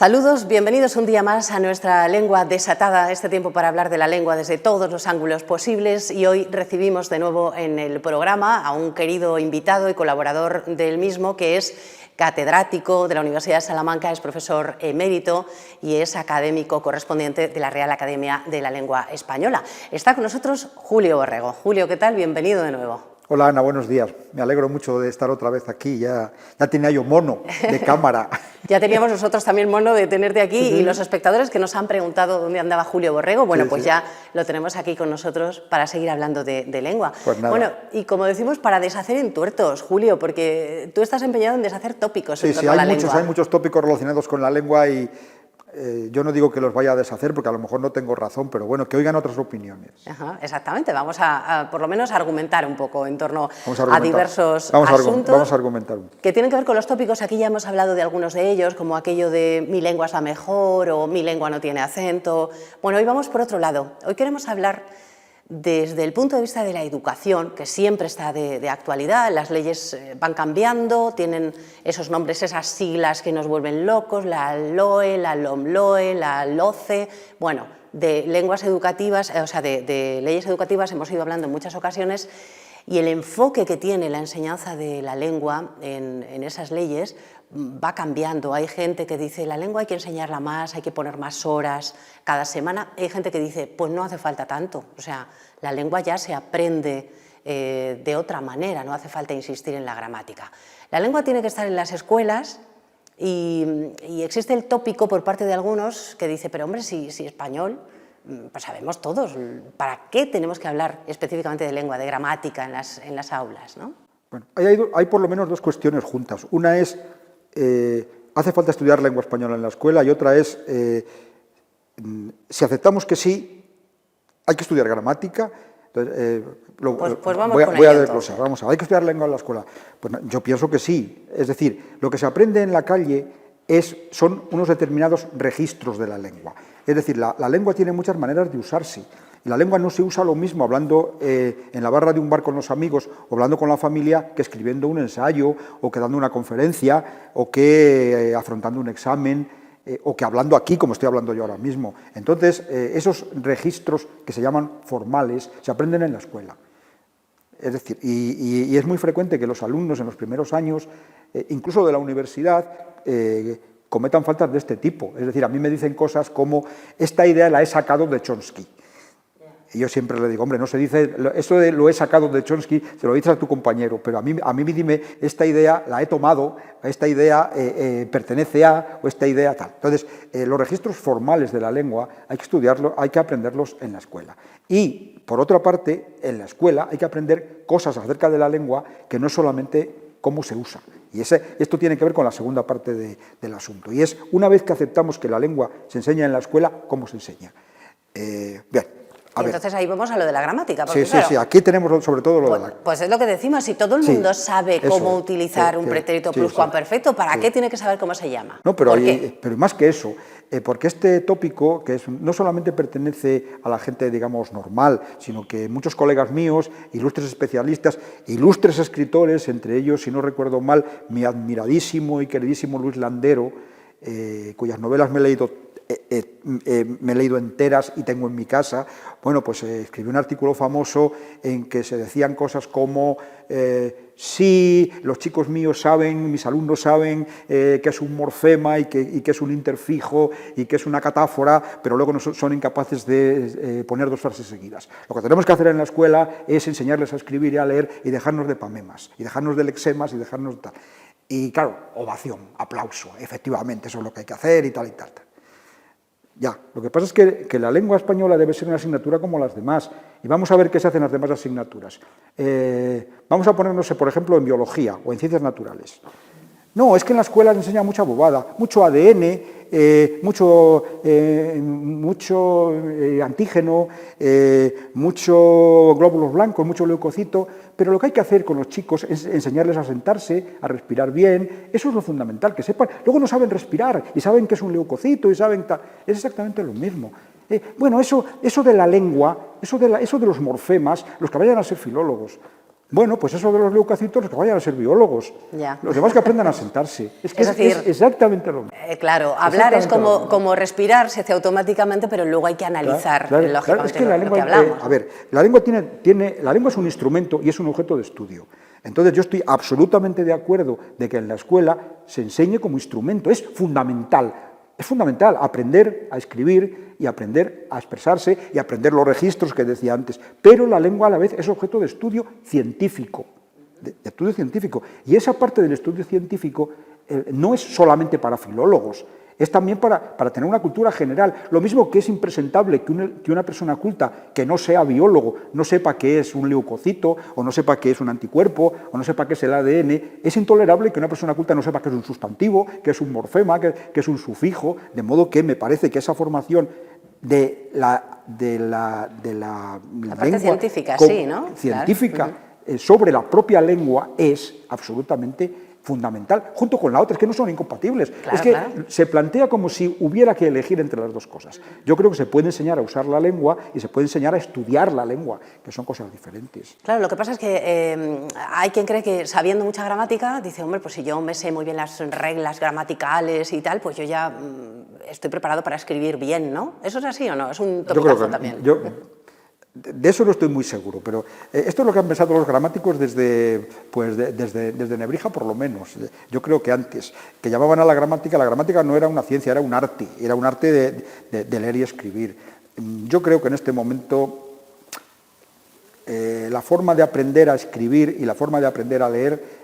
Saludos, bienvenidos un día más a nuestra lengua desatada, este tiempo para hablar de la lengua desde todos los ángulos posibles, y hoy recibimos de nuevo en el programa a un querido invitado y colaborador del mismo, que es catedrático de la Universidad de Salamanca, es profesor emérito y es académico correspondiente de la Real Academia de la Lengua Española. Está con nosotros Julio Borrego. Julio, ¿qué tal? Bienvenido de nuevo. Hola Ana, buenos días. Me alegro mucho de estar otra vez aquí. Ya tenía yo mono de cámara. Ya teníamos nosotros también mono de tenerte aquí, y los espectadores que nos han preguntado dónde andaba Julio Borrego, bueno, pues ya lo tenemos aquí con nosotros para seguir hablando de lengua. Pues nada. Bueno, y como decimos, para deshacer entuertos, Julio, porque tú estás empeñado en deshacer tópicos en torno a la lengua. Hay muchos tópicos relacionados con la lengua y yo no digo que los vaya a deshacer porque a lo mejor no tengo razón, pero bueno, que oigan otras opiniones. Ajá, exactamente, vamos a por lo menos argumentar un poco en torno a diversos asuntos. Vamos a argumentar. Que tienen que ver con los tópicos. Aquí ya hemos hablado de algunos de ellos, como aquello de mi lengua es la mejor o mi lengua no tiene acento. Bueno, hoy vamos por otro lado. Hoy queremos hablar desde el punto de vista de la educación, que siempre está de actualidad. Las leyes van cambiando, tienen esos nombres, esas siglas que nos vuelven locos, la LOE, la LOMLOE, la LOCE. Bueno, de lenguas educativas, o sea, de leyes educativas hemos ido hablando en muchas ocasiones, y el enfoque que tiene la enseñanza de la lengua en esas leyes va cambiando. Hay gente que dice la lengua hay que enseñarla más, hay que poner más horas cada semana. Hay gente que dice pues no hace falta tanto, o sea, la lengua ya se aprende de otra manera, no hace falta insistir en la gramática. La lengua tiene que estar en las escuelas y existe el tópico por parte de algunos que dice pero hombre, si español, pues sabemos todos, ¿para qué tenemos que hablar específicamente de lengua, de gramática en las aulas, ¿no? Bueno, hay por lo menos dos cuestiones juntas. Una es hace falta estudiar lengua española en la escuela, y otra es si aceptamos que sí, hay que estudiar gramática. Entonces, pues vamos voy a desglosar. Vamos a ver, ¿hay que estudiar lengua en la escuela? Pues yo pienso que sí. Es decir, lo que se aprende en la calle son unos determinados registros de la lengua. Es decir, la lengua tiene muchas maneras de usarse. Y la lengua no se usa lo mismo hablando en la barra de un bar con los amigos o hablando con la familia que escribiendo un ensayo o que dando una conferencia o que afrontando un examen o que hablando aquí como estoy hablando yo ahora mismo. Entonces, esos registros que se llaman formales se aprenden en la escuela. Es decir, y es muy frecuente que los alumnos en los primeros años, incluso de la universidad, cometan faltas de este tipo. Es decir, a mí me dicen cosas como esta idea la he sacado de Chomsky. Y yo siempre le digo, hombre, no se dice, eso de lo he sacado de Chomsky, se lo dices a tu compañero, pero a mí dime, esta idea la he tomado, esta idea pertenece a, o esta idea tal. Entonces, los registros formales de la lengua hay que estudiarlos, hay que aprenderlos en la escuela. Y, por otra parte, en la escuela hay que aprender cosas acerca de la lengua que no es solamente cómo se usa. Y esto tiene que ver con la segunda parte del asunto. Y es, una vez que aceptamos que la lengua se enseña en la escuela, ¿cómo se enseña? Bien. Y entonces ahí vamos a lo de la gramática. Sí, claro, sí, aquí tenemos sobre todo lo de la... Pues es lo que decimos, si todo el mundo sabe cómo utilizar un pretérito pluscuamperfecto, ¿para qué tiene que saber cómo se llama? No, pero más que eso, porque este tópico, que no solamente pertenece a la gente, digamos, normal, sino que muchos colegas míos, ilustres especialistas, ilustres escritores, entre ellos, si no recuerdo mal, mi admiradísimo y queridísimo Luis Landero, cuyas novelas me he leído enteras y tengo en mi casa. Bueno, pues escribió un artículo famoso en que se decían cosas como sí, los chicos míos saben, mis alumnos saben que es un morfema y que es un interfijo y que es una catáfora, pero luego no son incapaces de poner dos frases seguidas. Lo que tenemos que hacer en la escuela es enseñarles a escribir y a leer y dejarnos de pamemas, y dejarnos de lexemas y dejarnos de tal. Y claro, ovación, aplauso, efectivamente, eso es lo que hay que hacer y tal y tal. Ya, lo que pasa es que la lengua española debe ser una asignatura como las demás, y vamos a ver qué se hacen las demás asignaturas. Vamos a ponernos, por ejemplo, en biología o en ciencias naturales. No, es que en la escuela se enseña mucha bobada, mucho ADN, mucho antígeno, mucho glóbulos blancos, mucho leucocito, pero lo que hay que hacer con los chicos es enseñarles a sentarse, a respirar bien. Eso es lo fundamental, que sepan. Luego no saben respirar y saben que es un leucocito y saben tal. Es exactamente lo mismo. Bueno, eso de la lengua, eso de los morfemas, los que vayan a ser filólogos, Bueno, pues eso de los leucocitos, que vayan a ser biólogos. Ya. Los demás que aprendan a sentarse. Es que Es decir, es exactamente lo mismo. Claro, hablar es Exactamente como respirar, se hace automáticamente, pero luego hay que analizar, Claro, lógicamente, es que la lo lengua, que hablamos. a ver, la lengua la lengua es un instrumento y es un objeto de estudio. Entonces yo estoy absolutamente de acuerdo de que en la escuela se enseñe como instrumento. Es fundamental aprender a escribir y aprender a expresarse y aprender los registros que decía antes. Pero la lengua a la vez es objeto de estudio científico. De estudio científico. Y esa parte del estudio científico no es solamente para filólogos, es también para tener una cultura general. Lo mismo que es impresentable que una persona culta que no sea biólogo no sepa qué es un leucocito, o no sepa qué es un anticuerpo, o no sepa qué es el ADN. Es intolerable que una persona culta no sepa qué es un sustantivo, qué es un morfema, qué es un sufijo, de modo que me parece que esa formación de la parte lengua científica, sí, ¿no? científica, Claro. sobre la propia lengua es absolutamente fundamental, junto con la otra, es que no son incompatibles. Claro, es que claro. se plantea como si hubiera que elegir entre las dos cosas. Yo creo que se puede enseñar a usar la lengua y se puede enseñar a estudiar la lengua, que son cosas diferentes. Claro, lo que pasa es que hay quien cree que sabiendo mucha gramática, dice, hombre, pues si yo me sé muy bien las reglas gramaticales y tal, pues yo ya estoy preparado para escribir bien, ¿no? ¿Eso es así o no? Es un Yo creo topicazo que también. de eso no estoy muy seguro, pero esto es lo que han pensado los gramáticos desde Nebrija, por lo menos. Yo creo que antes, que llamaban a la gramática no era una ciencia, era un arte de leer y escribir. Yo creo que en este momento la forma de aprender a escribir y la forma de aprender a leer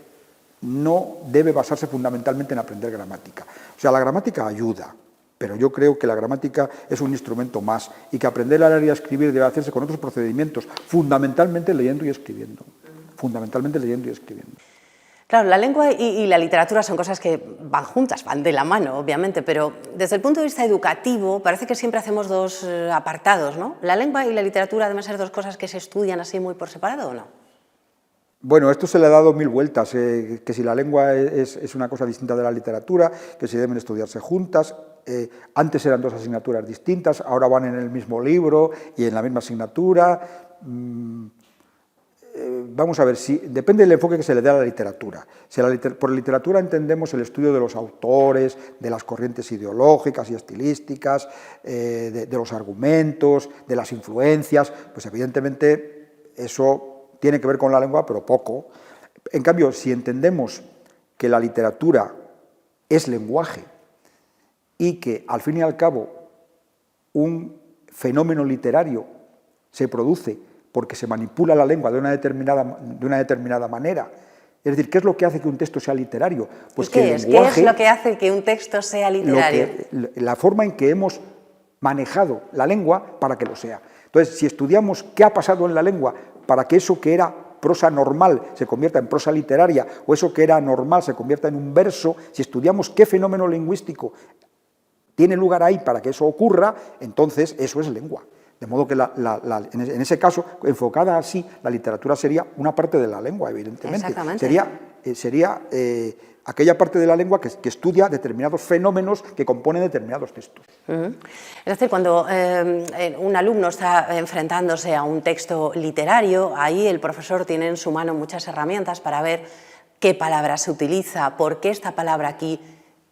no debe basarse fundamentalmente en aprender gramática. O sea, la gramática ayuda, pero yo creo que la gramática es un instrumento más y que aprender a leer y a escribir debe hacerse con otros procedimientos, fundamentalmente leyendo y escribiendo. Fundamentalmente leyendo y escribiendo. Claro, la lengua y la literatura son cosas que van juntas, van de la mano, obviamente, pero desde el punto de vista educativo parece que siempre hacemos dos apartados, ¿no? ¿La lengua y la literatura deben ser dos cosas que se estudian así muy por separado o no? Bueno, esto se le ha dado mil vueltas, que si la lengua es una cosa distinta de la literatura, que si deben estudiarse juntas. Antes eran dos asignaturas distintas, ahora van en el mismo libro y en la misma asignatura. Vamos a ver, depende del enfoque que se le dé a la literatura. Si por literatura entendemos el estudio de los autores, de las corrientes ideológicas y estilísticas, de los argumentos, de las influencias, pues evidentemente eso tiene que ver con la lengua, pero poco. En cambio, si entendemos que la literatura es lenguaje y que, al fin y al cabo, un fenómeno literario se produce porque se manipula la lengua de una determinada manera, es decir, ¿qué es lo que hace que un texto sea literario? Pues que el lenguaje, ¿Qué es lo que hace que un texto sea literario? La forma en que hemos manejado la lengua para que lo sea. Entonces, si estudiamos qué ha pasado en la lengua para que eso que era prosa normal se convierta en prosa literaria, o eso que era normal se convierta en un verso, si estudiamos qué fenómeno lingüístico tiene lugar ahí para que eso ocurra, entonces eso es lengua. De modo que en ese caso, enfocada así, la literatura sería una parte de la lengua, evidentemente. Sería aquella parte de la lengua que estudia determinados fenómenos que componen determinados textos. Es decir, cuando un alumno está enfrentándose a un texto literario, ahí el profesor tiene en su mano muchas herramientas para ver qué palabra se utiliza, por qué esta palabra aquí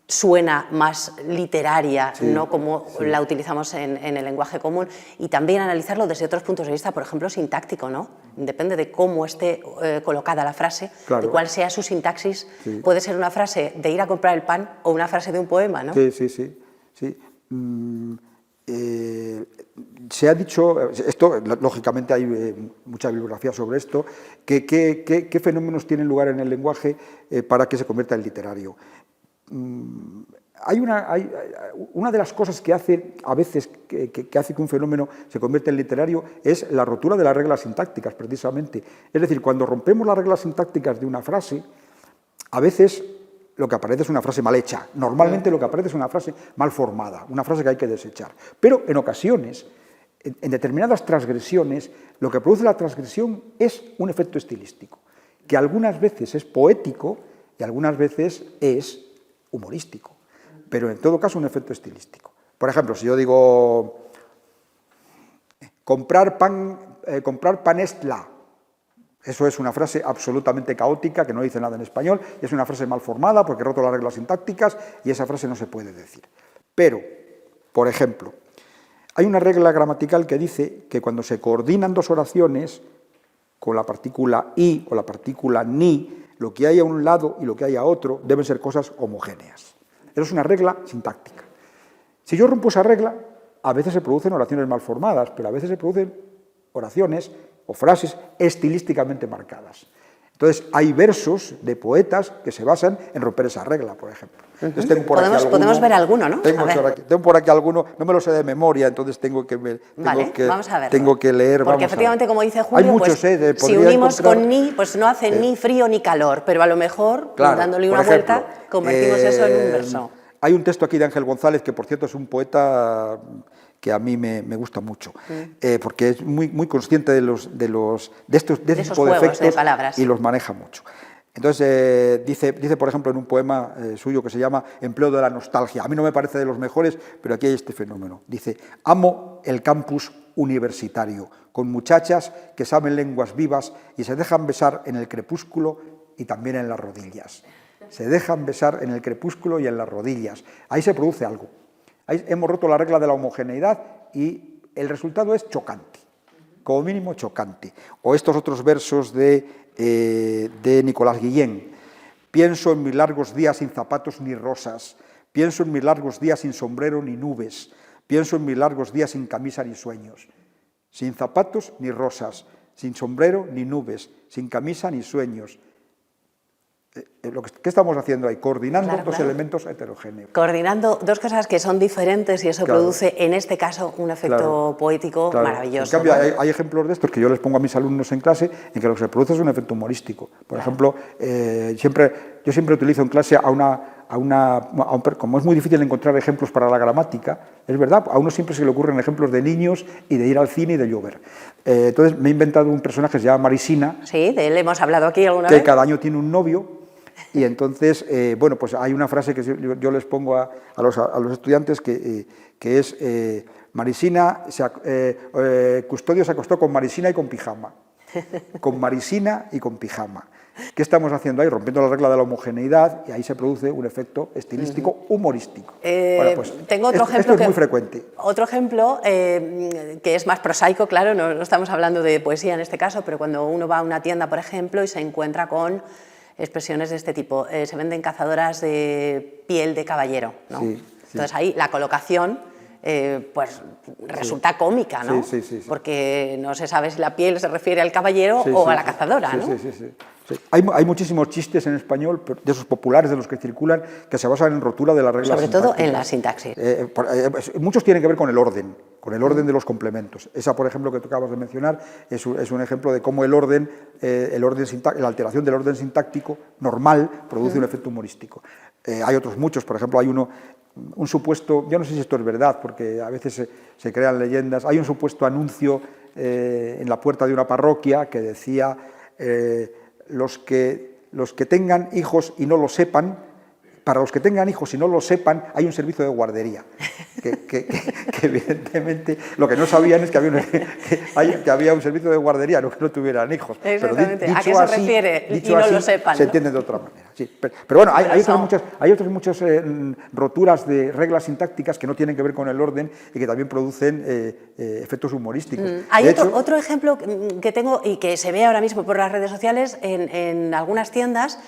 suena más literaria, sí, no como sí, la utilizamos en el lenguaje común, y también analizarlo desde otros puntos de vista, por ejemplo, sintáctico, ¿no? Depende de cómo esté colocada la frase, claro, de cuál sea su sintaxis. Sí. Puede ser una frase de ir a comprar el pan o una frase de un poema, ¿no? Sí. Se ha dicho, esto lógicamente hay mucha bibliografía sobre esto, qué fenómenos tienen lugar en el lenguaje para que se convierta en literario. Hay una de las cosas que hace a veces que hace que un fenómeno se convierta en literario es la rotura de las reglas sintácticas, precisamente. Es decir, cuando rompemos las reglas sintácticas de una frase, a veces lo que aparece es una frase mal hecha. Normalmente lo que aparece es una frase mal formada, una frase que hay que desechar. Pero en ocasiones, en determinadas transgresiones, lo que produce la transgresión es un efecto estilístico, que algunas veces es poético y algunas veces es humorístico, pero en todo caso un efecto estilístico. Por ejemplo, si yo digo comprar pan es la, Eso es una frase absolutamente caótica, que no dice nada en español, y es una frase mal formada porque he roto las reglas sintácticas y esa frase no se puede decir. Pero, por ejemplo, hay una regla gramatical que dice que cuando se coordinan dos oraciones con la partícula i o la partícula ni, lo que hay a un lado y lo que hay a otro deben ser cosas homogéneas. Eso es una regla sintáctica. Si yo rompo esa regla, a veces se producen oraciones mal formadas, pero a veces se producen oraciones o frases estilísticamente marcadas. Entonces, hay versos de poetas que se basan en romper esa regla, por ejemplo. Entonces, tengo por aquí alguno, podemos ver alguno, ¿no? Tengo por aquí alguno, no me lo sé de memoria, entonces vamos a ver. Tengo que leer. Porque efectivamente, como dice Julio, hay muchos, pues, si unimos con ni, pues no hace ni frío ni calor, pero a lo mejor, claro, dándole una vuelta, convertimos eso en un verso. Hay un texto aquí de Ángel González, que por cierto es un poeta que a mí me gusta mucho, porque es muy consciente de este tipo de efectos de palabras, y los maneja mucho. Entonces, dice, por ejemplo, en un poema suyo que se llama Empleo de la nostalgia, a mí no me parece de los mejores, pero aquí hay este fenómeno. Dice, amo el campus universitario, con muchachas que saben lenguas vivas y se dejan besar en el crepúsculo y también en las rodillas. Se dejan besar en el crepúsculo y en las rodillas. Ahí se produce algo. Ahí hemos roto la regla de la homogeneidad y el resultado es chocante, como mínimo chocante. O estos otros versos de Nicolás Guillén. Pienso en mis largos días sin zapatos ni rosas, pienso en mis largos días sin sombrero ni nubes, pienso en mis largos días sin camisa ni sueños, sin zapatos ni rosas, sin sombrero ni nubes, sin camisa ni sueños. ¿Qué estamos haciendo ahí? Coordinando dos elementos heterogéneos. Coordinando dos cosas que son diferentes y eso produce, en este caso, un efecto poético maravilloso. En cambio, hay ejemplos de estos que yo les pongo a mis alumnos en clase en que lo que se produce es un efecto humorístico. Por ejemplo, yo siempre utilizo en clase como es muy difícil encontrar ejemplos para la gramática, es verdad, a uno siempre se le ocurren ejemplos de niños y de ir al cine y de llover. Entonces, me he inventado un personaje que se llama Marisina. Sí, de él hemos hablado aquí alguna vez. Que cada año tiene un novio. Y entonces, bueno, pues hay una frase que yo les pongo a los estudiantes que es Marisina, Custodio se acostó con Marisina y con pijama. Con Marisina y con pijama. ¿Qué estamos haciendo ahí? Rompiendo la regla de la homogeneidad y ahí se produce un efecto estilístico humorístico. Bueno, pues, tengo otro ejemplo esto es muy frecuente. Otro ejemplo que es más prosaico, claro, no estamos hablando de poesía en este caso, pero cuando uno va a una tienda, por ejemplo, y se encuentra con expresiones de este tipo. Se venden cazadoras de piel de caballero, ¿no? Sí. Entonces ahí la colocación pues resulta cómica, ¿no? Sí. Porque no se sabe si la piel se refiere al caballero o a la cazadora, ¿no? Sí. Hay muchísimos chistes en español, de esos populares de los que circulan, que se basan en rotura de las reglas sintácticas. Sobre todo en la sintaxis. Muchos tienen que ver con el orden de los complementos. Esa, por ejemplo, que tú acabas de mencionar, es un ejemplo de cómo la alteración del orden sintáctico normal produce un efecto humorístico. Hay otros muchos, por ejemplo, hay un supuesto, yo no sé si esto es verdad, porque a veces se crean leyendas, hay un supuesto anuncio en la puerta de una parroquia que decía los que tengan hijos y no lo sepan, para los que tengan hijos y no lo sepan, hay un servicio de guardería. Que evidentemente lo que no sabían es que había un servicio de guardería, no que no tuvieran hijos. Exactamente. ¿A qué se refiere y no lo sepan? Se entiende de otra manera. Sí. Pero bueno, hay otras muchas roturas de reglas sintácticas que no tienen que ver con el orden y que también producen efectos humorísticos. Hay otro ejemplo que tengo y que se ve ahora mismo por las redes sociales en algunas tiendas.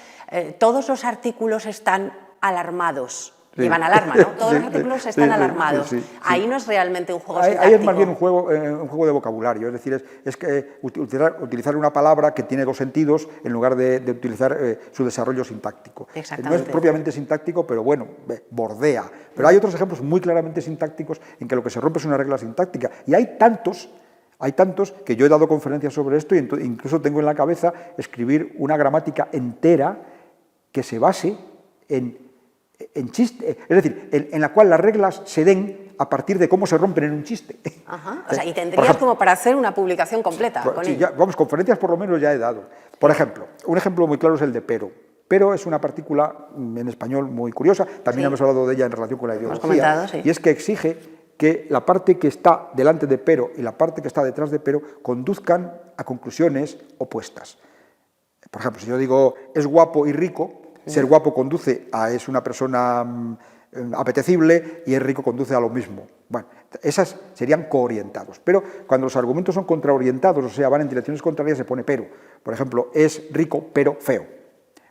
Todos los artículos están alarmados. Sí. Llevan alarma, ¿no? Todos los artículos están alarmados. Ahí no es realmente un juego sintáctico. Ahí es más bien un juego de vocabulario, es decir, es que utilizar una palabra que tiene dos sentidos en lugar de utilizar su desarrollo sintáctico. No es propiamente sintáctico, pero bueno, bordea. Pero hay otros ejemplos muy claramente sintácticos en que lo que se rompe es una regla sintáctica. Y hay tantos que yo he dado conferencias sobre esto y incluso tengo en la cabeza escribir una gramática entera que se base en chiste, es decir, en la cual las reglas se den a partir de cómo se rompen en un chiste. Ajá. O sea, y tendrías como para hacer una publicación completa. Conferencias por lo menos ya he dado. Por ejemplo, un ejemplo muy claro es el de pero. Pero es una partícula en español muy curiosa, también hemos hablado de ella en relación con la ideología, y es que exige que la parte que está delante de pero y la parte que está detrás de pero conduzcan a conclusiones opuestas. Por ejemplo, si yo digo es guapo y rico, ser guapo conduce a es una persona apetecible y es rico conduce a lo mismo. Bueno, esas serían coorientados. Pero cuando los argumentos son contraorientados, o sea, van en direcciones contrarias, se pone pero. Por ejemplo, es rico pero feo.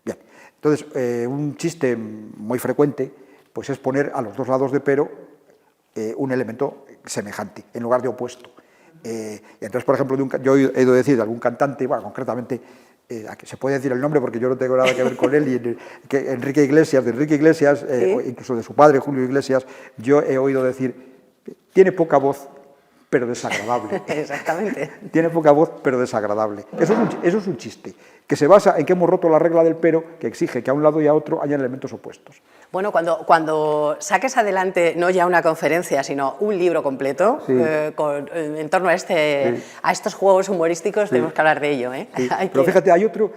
Bien, entonces un chiste muy frecuente pues es poner a los dos lados de pero un elemento semejante en lugar de opuesto. Entonces, por ejemplo, yo he oído decir de algún cantante, bueno, concretamente, se puede decir el nombre porque yo no tengo nada que ver con él, y que Enrique Iglesias, ¿sí? O incluso de su padre, Julio Iglesias, yo he oído decir, tiene poca voz, pero desagradable. Exactamente. Tiene poca voz, pero desagradable. Eso es un chiste, que se basa en que hemos roto la regla del pero, que exige que a un lado y a otro hayan elementos opuestos. Bueno, cuando saques adelante no ya una conferencia, sino un libro completo Sí. En torno a, Sí. a estos juegos humorísticos, sí. Tenemos que hablar de ello. Sí. Pero fíjate, hay otro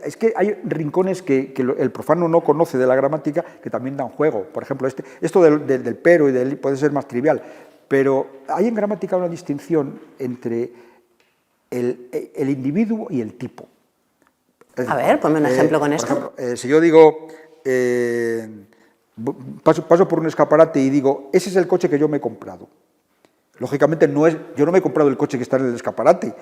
es que hay rincones que el profano no conoce de la gramática que también dan juego. Por ejemplo, esto del pero y del puede ser más trivial, pero hay en gramática una distinción entre el individuo y el tipo. A ver, ponme un ejemplo con esto. Por ejemplo, si yo digo, paso por un escaparate y digo, ese es el coche que yo me he comprado. Lógicamente, yo no me he comprado el coche que está en el escaparate.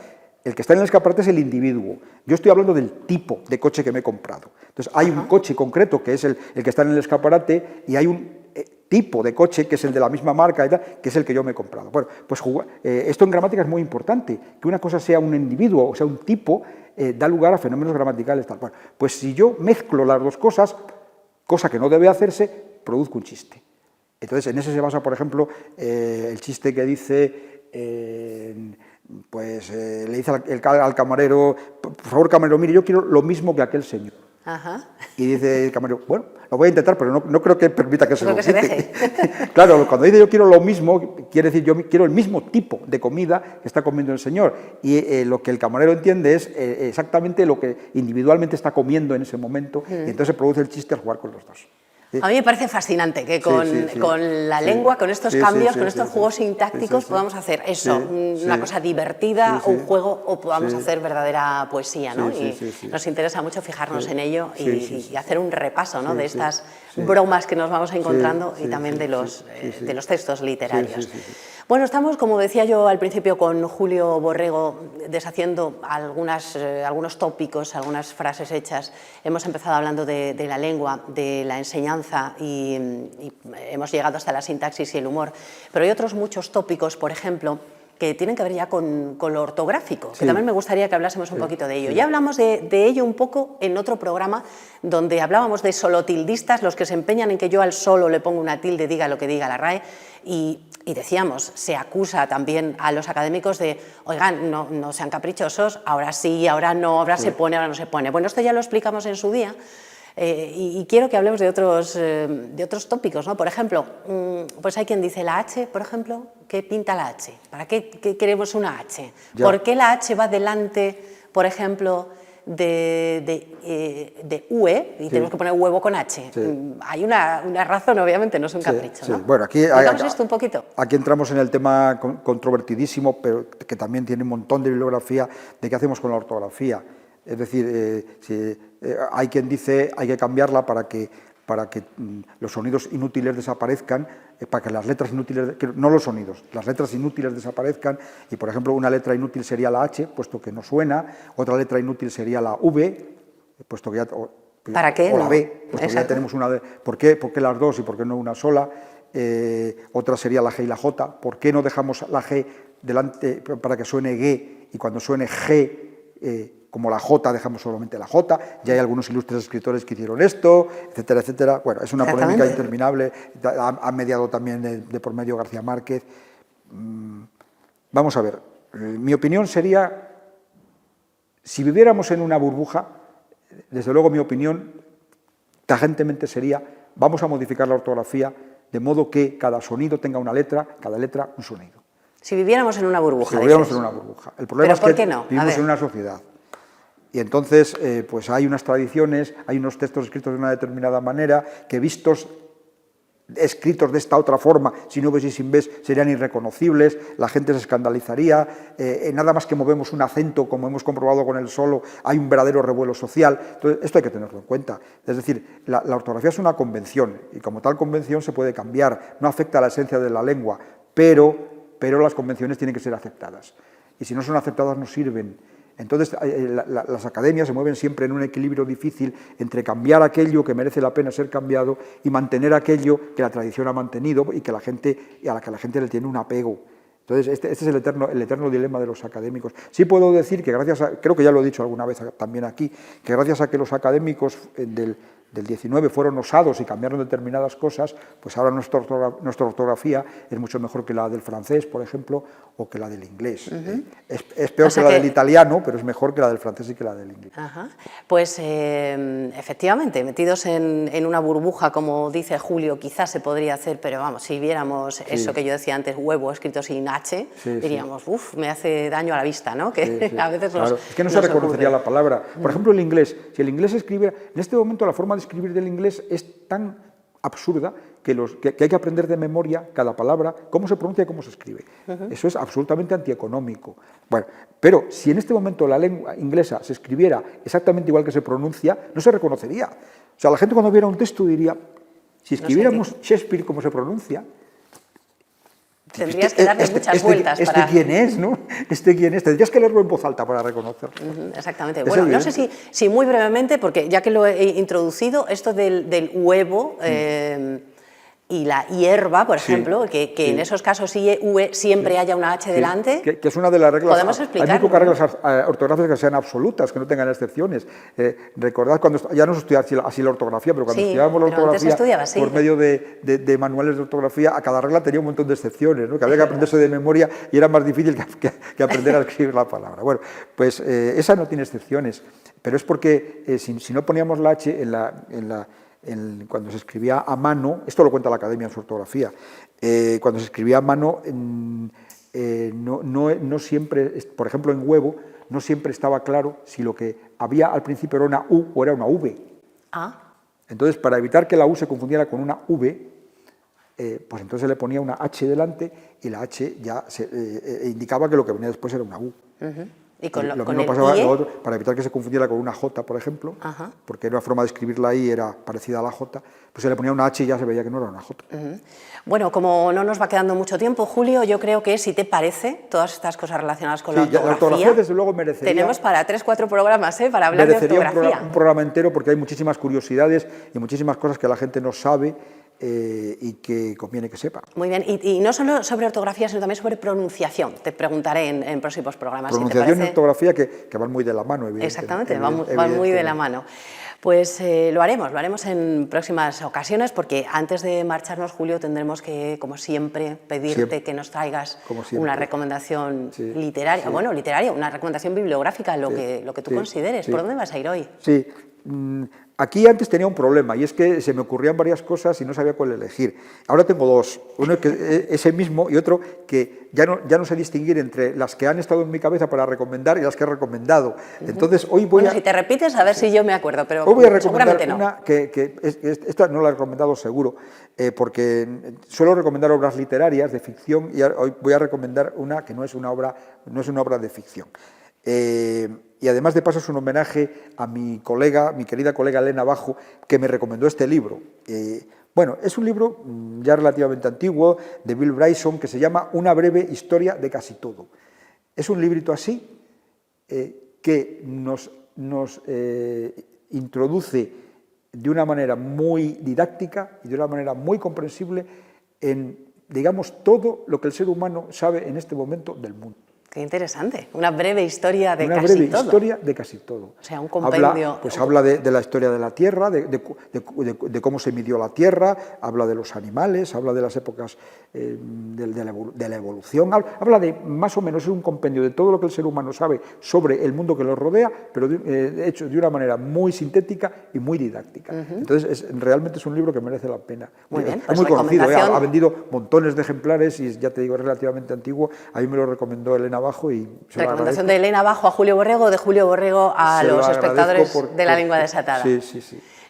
El que está en el escaparate es el individuo. Yo estoy hablando del tipo de coche que me he comprado. Entonces, hay un coche concreto que es el que está en el escaparate y hay un tipo de coche que es el de la misma marca y tal, que es el que yo me he comprado. Bueno, pues esto en gramática es muy importante, que una cosa sea un individuo, o sea, un tipo, da lugar a fenómenos gramaticales tal. Bueno, pues si yo mezclo las dos cosas, cosa que no debe hacerse, produzco un chiste. Entonces, en ese se basa, por ejemplo, el chiste que dice, le dice al camarero, por favor, camarero, mire, yo quiero lo mismo que aquel señor. Ajá. Y dice el camarero, bueno, lo voy a intentar, pero no creo que permita que se lo que se quite. deje. Claro, cuando dice yo quiero lo mismo, quiere decir yo quiero el mismo tipo de comida que está comiendo el señor. Y lo que el camarero entiende es exactamente lo que individualmente está comiendo en ese momento, y entonces se produce el chiste al jugar con los dos. A mí me parece fascinante que con la lengua, con estos cambios, con estos juegos sintácticos, podamos hacer eso, una cosa divertida, o un juego, o podamos hacer verdadera poesía, ¿no? Nos interesa mucho fijarnos en ello y hacer un repaso, ¿no? De estas bromas que nos vamos encontrando y también de los textos literarios. Bueno, estamos, como decía yo al principio, con Julio Borrego, deshaciendo algunos tópicos, algunas frases hechas. Hemos empezado hablando de la lengua, de la enseñanza y hemos llegado hasta la sintaxis y el humor. Pero hay otros muchos tópicos, por ejemplo, que tienen que ver ya con lo ortográfico, que también me gustaría que hablásemos un poquito de ello. Ya hablamos de ello un poco en otro programa donde hablábamos de solotildistas, los que se empeñan en que yo al solo le pongo una tilde, diga lo que diga la RAE, y decíamos, se acusa también a los académicos de, oigan, no sean caprichosos, ahora sí, ahora no, ahora se pone, ahora no se pone. Bueno, esto ya lo explicamos en su día. Y quiero que hablemos de otros tópicos, ¿no? Por ejemplo, pues hay quien dice la H, por ejemplo, ¿qué pinta la H? ¿Para qué queremos una H? Ya. ¿Por qué la H va delante, por ejemplo, de UE y tenemos que poner huevo con H? Hay una razón, obviamente, no es un capricho, ¿no? Bueno, aquí esto un poquito. Aquí entramos en el tema controvertidísimo, pero que también tiene un montón de bibliografía de qué hacemos con la ortografía. Es decir, hay quien dice hay que cambiarla para que los sonidos inútiles desaparezcan, para que las letras inútiles, no los sonidos, las letras inútiles desaparezcan, y por ejemplo una letra inútil sería la H, puesto que no suena, otra letra inútil sería la V, puesto que ya... ¿Para qué? O la B, puesto que ya tenemos una... ¿Por qué las dos y por qué no una sola? Otra sería la G y la J. ¿Por qué no dejamos la G delante para que suene G y cuando suene G... como la J, dejamos solamente la J, ya hay algunos ilustres escritores que hicieron esto, etcétera, etcétera. Bueno, es una polémica interminable, ha mediado también de por medio García Márquez. Vamos a ver, mi opinión sería, si viviéramos en una burbuja, desde luego mi opinión tajantemente sería, vamos a modificar la ortografía de modo que cada sonido tenga una letra, cada letra un sonido. Si viviéramos en una burbuja. Si viviéramos en una burbuja. El problema es que vivimos en una sociedad. Y entonces, pues hay unas tradiciones, hay unos textos escritos de una determinada manera que vistos escritos de esta otra forma, sin Vs y sin Bs, serían irreconocibles, la gente se escandalizaría, nada más que movemos un acento, como hemos comprobado con el solo, hay un verdadero revuelo social. Entonces, esto hay que tenerlo en cuenta. Es decir, la ortografía es una convención, y como tal convención se puede cambiar, no afecta a la esencia de la lengua, pero las convenciones tienen que ser aceptadas, y si no son aceptadas no sirven. Entonces, las academias se mueven siempre en un equilibrio difícil entre cambiar aquello que merece la pena ser cambiado y mantener aquello que la tradición ha mantenido y a la que la gente le tiene un apego. Entonces, este es el eterno dilema de los académicos. Sí puedo decir que creo que ya lo he dicho alguna vez también aquí, que gracias a que los académicos del 19 fueron osados y cambiaron determinadas cosas, pues ahora nuestra ortografía es mucho mejor que la del francés, por ejemplo, o que la del inglés. Es peor que la del italiano, pero es mejor que la del francés y que la del inglés. Pues efectivamente, metidos en una burbuja, como dice Julio, quizás se podría hacer, pero vamos, si viéramos eso que yo decía antes, huevo escrito sin H, diríamos, me hace daño a la vista, ¿no? Que a veces es que no se reconocería la palabra. Por ejemplo, el inglés, si el inglés escribiera, en este momento la forma de escribir del inglés es tan absurda que hay que aprender de memoria cada palabra, cómo se pronuncia y cómo se escribe. Eso es absolutamente antieconómico. Bueno, pero si en este momento la lengua inglesa se escribiera exactamente igual que se pronuncia, no se reconocería. O sea, la gente cuando viera un texto diría, si escribiéramos Shakespeare como se pronuncia, tendrías que darle muchas vueltas para... ¿Quién es, no? ¿Quién es? Tendrías que leerlo en voz alta para reconocerlo. Exactamente. Bueno, no sé si muy brevemente, porque ya que lo he introducido, esto del huevo y la hierba, por ejemplo, que en esos casos siempre haya una H delante. Que es una de las reglas. ¿Podemos explicar? Hay muy pocas reglas ortográficas que sean absolutas, que no tengan excepciones. Recordad, ya no se estudia así la ortografía, pero cuando estudiábamos la ortografía por medio de manuales de ortografía, a cada regla tenía un montón de excepciones, ¿no? Que había que aprenderse de memoria y era más difícil que aprender a escribir la palabra. Bueno, pues esa no tiene excepciones, pero es porque si no poníamos la H cuando se escribía a mano, esto lo cuenta la Academia en su ortografía, cuando se escribía a mano, no siempre, por ejemplo en huevo, no siempre estaba claro si lo que había al principio era una U o era una V. Entonces, para evitar que la U se confundiera con una V, pues entonces se le ponía una H delante y la H ya indicaba que lo que venía después era una U. Y con lo mismo pasaba para evitar que se confundiera con una J, por ejemplo, porque era una forma de escribir la I, era parecida a la J, pues se le ponía una H y ya se veía que no era una J. Bueno, como no nos va quedando mucho tiempo, Julio, yo creo que, si te parece, todas estas cosas relacionadas con la ortografía, desde luego merecería... Tenemos para 3-4 programas para hablar de ortografía. Un programa entero, porque hay muchísimas curiosidades y muchísimas cosas que la gente no sabe y que conviene que sepa. Muy bien, y no solo sobre ortografía, sino también sobre pronunciación. Te preguntaré en próximos programas. Pronunciación y ortografía que van muy de la mano, evidentemente. Exactamente, van muy de la mano. Pues lo haremos en próximas ocasiones, porque antes de marcharnos, Julio, tendremos que, como siempre, pedirte que nos traigas una recomendación literaria, literaria, una recomendación bibliográfica, lo que tú consideres. ¿Por dónde vas a ir hoy? Sí. Aquí antes tenía un problema, y es que se me ocurrían varias cosas y no sabía cuál elegir. Ahora tengo dos, uno que es el mismo y otro que ya no sé distinguir entre las que han estado en mi cabeza para recomendar y las que he recomendado. Entonces hoy voy si te repites, a ver si yo me acuerdo, pero hoy voy a recomendar seguramente no. Una esta no la he recomendado seguro, porque suelo recomendar obras literarias de ficción, y hoy voy a recomendar una que no es una obra de ficción. Y además, de paso, es un homenaje a mi querida colega Elena Bajo, que me recomendó este libro. Bueno, es un libro ya relativamente antiguo, de Bill Bryson, que se llama Una breve historia de casi todo. Es un librito así, que nos introduce de una manera muy didáctica y de una manera muy comprensible en, digamos, todo lo que el ser humano sabe en este momento del mundo. Qué interesante, una breve historia de casi todo. Una breve historia de casi todo. O sea, un compendio... Habla de la historia de la Tierra, de cómo se midió la Tierra, habla de los animales, habla de las épocas de la evolución, habla de, más o menos, es un compendio de todo lo que el ser humano sabe sobre el mundo que lo rodea, pero hecho de una manera muy sintética y muy didáctica. Entonces, realmente es un libro que merece la pena. Muy bien, es muy conocido, ha vendido montones de ejemplares y, ya te digo, es relativamente antiguo. A mí me lo recomendó Elena Bajo y recomendación de Elena Bajo a Julio Borrego, de Julio Borrego a los espectadores de La Lengua Desatada. Sí.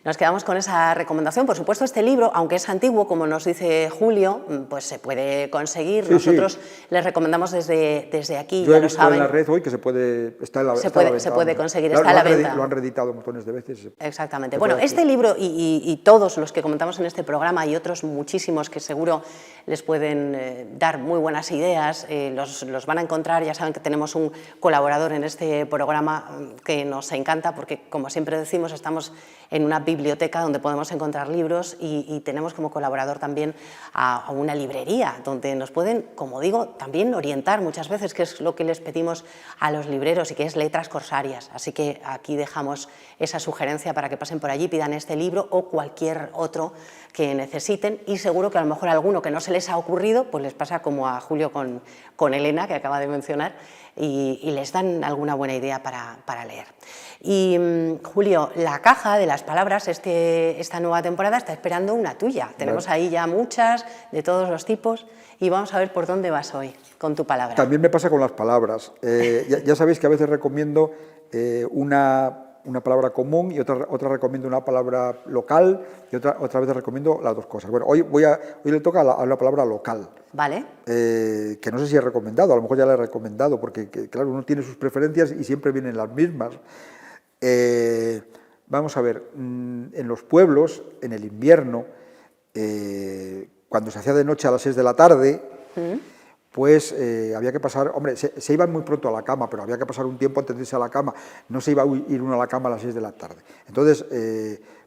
Nos quedamos con esa recomendación. Por supuesto, este libro, aunque es antiguo, como nos dice Julio, pues se puede conseguir. Sí, nosotros les recomendamos desde aquí, Yo ya he lo visto saben. en la red hoy que se puede, está en la, Se está a la puede- venta, se puede vamos. conseguir, Lo está a la han venta. Lo han reeditado montones de veces. Exactamente. Se Bueno, puede este adquirir. libro y todos los que comentamos en este programa y otros muchísimos que seguro les pueden dar muy buenas ideas, los van a encontrar. Ya saben que tenemos un colaborador en este programa que nos encanta porque, como siempre decimos, estamos en una biblioteca donde podemos encontrar libros y tenemos como colaborador también a una librería donde nos pueden, como digo, también orientar muchas veces, que es lo que les pedimos a los libreros y que es Letras Corsarias. Así que aquí dejamos esa sugerencia para que pasen por allí, pidan este libro o cualquier otro que necesiten, y seguro que a lo mejor alguno que no se les ha ocurrido, pues les pasa como a Julio con Elena, que acaba de mencionar, y les dan alguna buena idea para leer. Y Julio, la caja de las palabras, esta nueva temporada está esperando una tuya. Tenemos ahí ya muchas, de todos los tipos, y vamos a ver por dónde vas hoy con tu palabra. También me pasa con las palabras. Ya sabéis que a veces recomiendo una palabra común y otra recomiendo una palabra local y otra vez recomiendo las dos cosas. Bueno, hoy le toca a la palabra local. Vale. Que no sé si he recomendado, a lo mejor ya la he recomendado, porque claro, uno tiene sus preferencias y siempre vienen las mismas. Vamos a ver, en los pueblos, en el invierno, cuando se hacía de noche a las 6 de la tarde, pues había que pasar, hombre, se iba muy pronto a la cama, pero había que pasar un tiempo antes de irse a la cama, no se iba a ir uno a la cama a las 6 de la tarde. Entonces,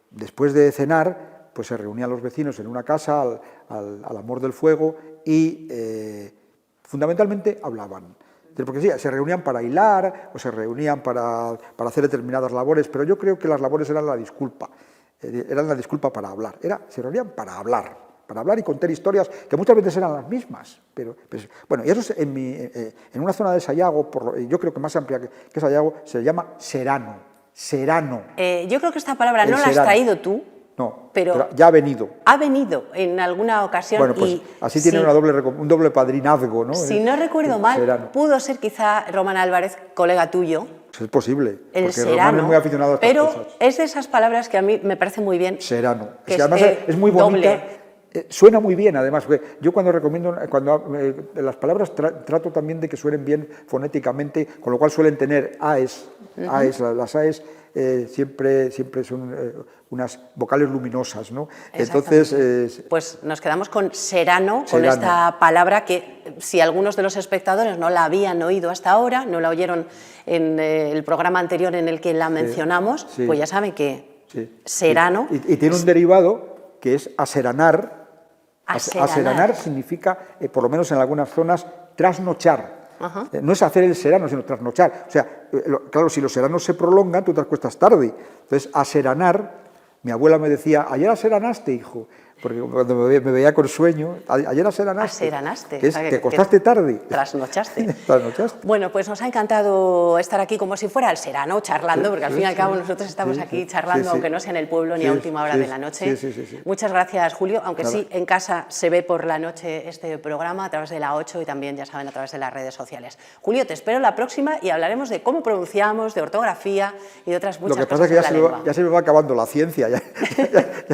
después de cenar, pues se reunían los vecinos en una casa al amor del fuego y fundamentalmente hablaban. Porque sí, se reunían para hilar o se reunían para hacer determinadas labores, pero yo creo que las labores eran la disculpa para hablar. Se reunían para hablar y contar historias que muchas veces eran las mismas. Pero bueno, y eso es en una zona de Sayago, yo creo que más amplia que Sayago, se llama serano. Yo creo que esta palabra no la has traído tú. No, pero ya ha venido. Ha venido en alguna ocasión. Bueno, pues así tiene un doble padrinazgo, ¿no? Si no recuerdo mal, serano. Pudo ser quizá Román Álvarez, colega tuyo. Pues es posible, porque serano, Román es muy aficionado a estas pero cosas. Es de esas palabras que a mí me parece muy bien. Serano. Que además es muy bonita. Suena muy bien, además. Yo cuando recomiendo, las palabras trato también de que suenen bien fonéticamente, con lo cual suelen tener AES. Las AES siempre son unas vocales luminosas, ¿no? Entonces, pues nos quedamos con serano, con esta palabra que si algunos de los espectadores no la habían oído hasta ahora, no la oyeron en el programa anterior en el que la mencionamos, pues ya saben que serano... Y tiene un derivado que es aseranar. Aseranar significa, por lo menos en algunas zonas, trasnochar. No es hacer el serano, sino trasnochar. O sea, claro, si los seranos se prolongan, tú te acuestas tarde. Entonces, aseranar, mi abuela me decía, ayer aseranaste, hijo, porque cuando me veía con sueño, ayer aseranaste. Aseranaste. Que te acostaste tarde. Trasnochaste. Trasnochaste. Bueno, pues nos ha encantado estar aquí como si fuera el serano, charlando, porque al fin y al cabo nosotros estamos aquí charlando, aunque no sea en el pueblo ni a última hora de la noche. Muchas gracias, Julio, aunque sí, en casa se ve por la noche este programa a través de la 8 y también, ya saben, a través de las redes sociales. Julio, te espero la próxima y hablaremos de cómo pronunciamos, de ortografía y de otras muchas cosas. Lo que pasa es que ya se me va acabando la ciencia, ya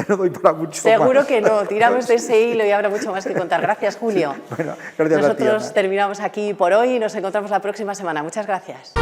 no doy para mucho Seguro más. Que no, tiramos de ese hilo y habrá mucho más que contar. Gracias, Julio. Bueno, gracias. Nosotros terminamos aquí por hoy y nos encontramos la próxima semana. Muchas gracias.